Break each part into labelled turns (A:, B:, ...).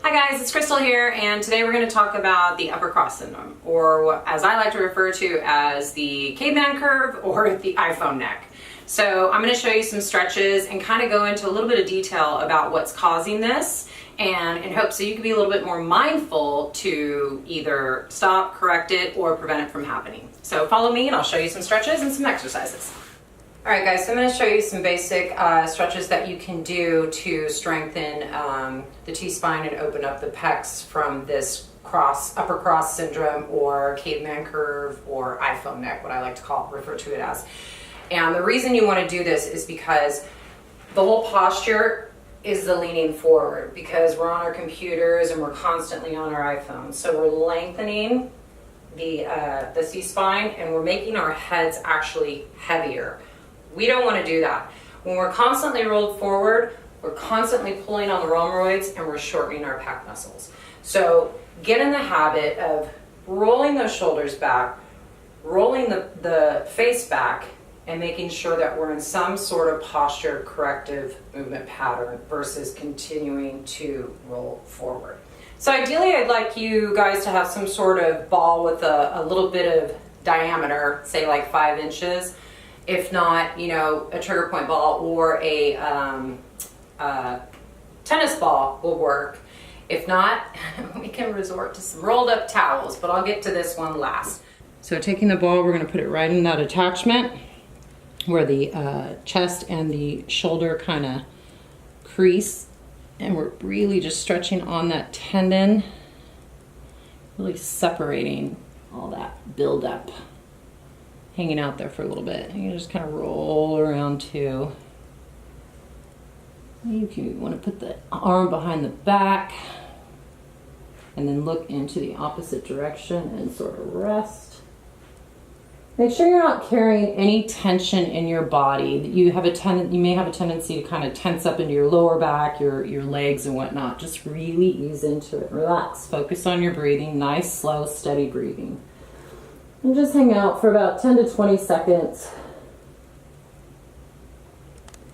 A: Hi guys, it's Crystal here, and today we're going to talk about the upper cross syndrome, or as I like to refer to as the caveman curve or the iPhone neck. So I'm going to show you some stretches and kind of go into a little bit of detail about what's causing this, and in hopes so you can be a little bit more mindful to either stop, correct it, or prevent it from happening. So follow me and I'll show you some stretches and some exercises. Alright guys, so I'm going to show you some basic stretches that you can do to strengthen the T-spine and open up the pecs from this upper cross syndrome or caveman curve or iPhone neck, what I like to refer to it as. And the reason you want to do this is because the whole posture is the leaning forward, because we're on our computers and we're constantly on our iPhones. So we're lengthening the C-spine and we're making our heads actually heavier. We don't want to do that. When we're constantly rolled forward, we're constantly pulling on the rhomboids and we're shortening our pec muscles. So get in the habit of rolling those shoulders back, rolling the face back, and making sure that we're in some sort of posture corrective movement pattern versus continuing to roll forward. So ideally, I'd like you guys to have some sort of ball with a little bit of diameter, say like 5 inches. If not, a trigger point ball or a tennis ball will work. If not, we can resort to some rolled up towels, but I'll get to this one last. So taking the ball, we're going to put it right in that attachment where the chest and the shoulder kind of crease, and we're really just stretching on that tendon, really separating all that buildup hanging out there for a little bit. And you just kind of roll around too. You want to put the arm behind the back and then look into the opposite direction and sort of rest. Make sure you're not carrying any tension in your body. You may have a tendency to kind of tense up into your lower back, your legs and whatnot. Just really ease into it. Relax. Focus on your breathing. Nice, slow, steady breathing. And just hang out for about 10 to 20 seconds.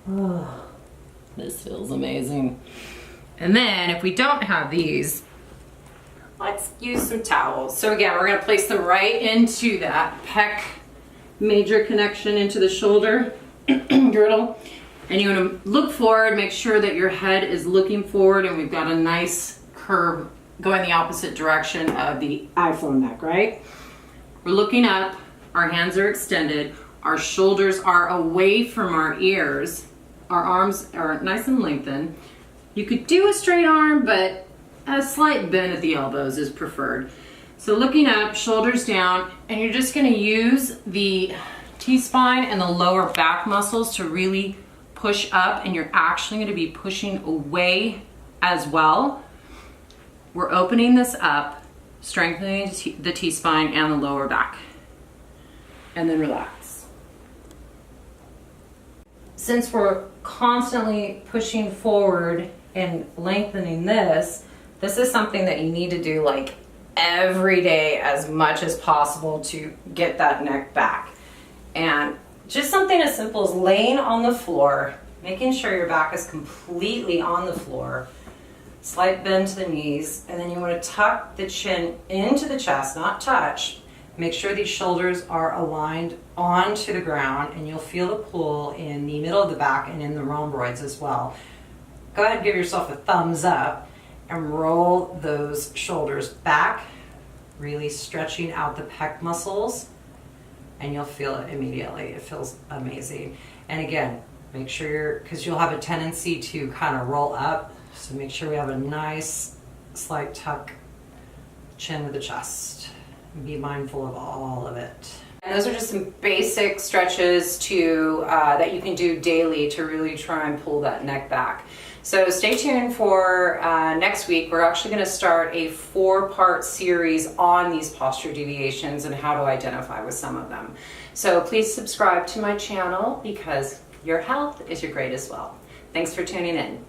A: Oh, this feels amazing. And then if we don't have these, let's use some towels. So again, we're going to place them right into that pec major connection into the shoulder girdle. And you want to look forward, make sure that your head is looking forward, and we've got a nice curve going the opposite direction of the iPhone neck, right? We're looking up, our hands are extended, our shoulders are away from our ears, our arms are nice and lengthened. You could do a straight arm, but a slight bend at the elbows is preferred. So looking up, shoulders down, and you're just going to use the T-spine and the lower back muscles to really push up, and you're actually going to be pushing away as well. We're opening this up, strengthening the T-spine and the lower back, and then relax. Since we're constantly pushing forward and lengthening this is something that you need to do like every day as much as possible to get that neck back. And just something as simple as laying on the floor, making sure your back is completely on the floor, slight bend to the knees, and then you want to tuck the chin into the chest, not touch. Make sure these shoulders are aligned onto the ground, and you'll feel the pull in the middle of the back and in the rhomboids as well. Go ahead and give yourself a thumbs up and roll those shoulders back, really stretching out the pec muscles, and you'll feel it immediately. It feels amazing. And again, make sure because you'll have a tendency to kind of roll up. So make sure we have a nice slight tuck, chin to the chest. Be mindful of all of it. And those are just some basic stretches that you can do daily to really try and pull that neck back. So stay tuned for next week. We're actually going to start a 4-part series on these posture deviations and how to identify with some of them. So please subscribe to my channel because your health is your greatest wealth. Thanks for tuning in.